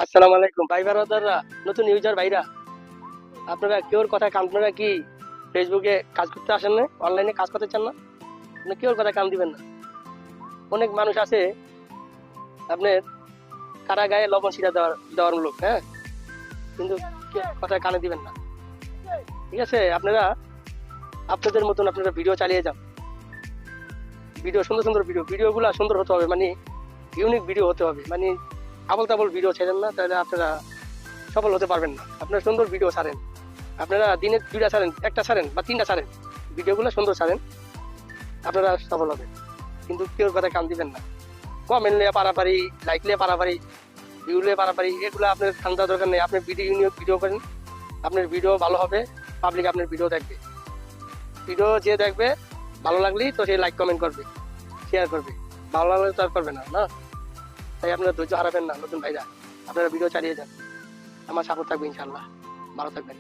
আসসালামু আলাইকুম ভাই বারাদাররা, নতুন ইউজার ভাইরা, আপনারা কেউর কথা কান, আপনারা কি ফেসবুকে কাজ করতে আসেন না? অনলাইনে কাজ করতে চান না? আপনি কেউর কথা কান দিবেন না। অনেক মানুষ আছে আপনার কারা গায়ে লবণ ছিটা দেওয়ার দেওয়ার লোক, হ্যাঁ, কিন্তু কথা কানে দিবেন না। ঠিক আছে, আপনারা আপনাদের মতন আপনারা ভিডিও চালিয়ে যান। ভিডিও সুন্দর সুন্দর ভিডিওগুলো সুন্দর হতে হবে, মানে ইউনিক ভিডিও হতে হবে, মানে আবল তাবল ভিডিও ছেড়েন না, তাহলে আপনারা সফল হতে পারবেন না। আপনারা সুন্দর ভিডিও ছাড়েন, আপনারা দিনে 2টা ছাড়েন, 1টা ছাড়েন বা 3টা ছাড়েন, ভিডিওগুলো সুন্দর ছাড়েন, আপনারা সফল হবেন। কিন্তু কেউ কথা কান দিবেন না। কমেন্ট নিয়ে পারাপারি, লাইক নিয়ে পারাপারি, ভিউ নিয়ে পারাপারি, এগুলো আপনার কান দেওয়ার দরকার নেই। আপনি ভিডিও ইউনিক ভিডিও করেন, আপনার ভিডিও ভালো হবে, পাবলিক আপনার ভিডিও দেখবে। ভিডিও যে দেখবে ভালো লাগলেই তো সে লাইক কমেন্ট করবে, শেয়ার করবে, ভালো লাগলে তো আর করবে না না। তাই আপনারা ধৈর্য হারাবেন না নতুন ভাইরা, আপনারা ভিডিও চালিয়ে যান। আমার সাপোর্ট থাকবে ইনশাল্লাহ। ভালো থাকবেন।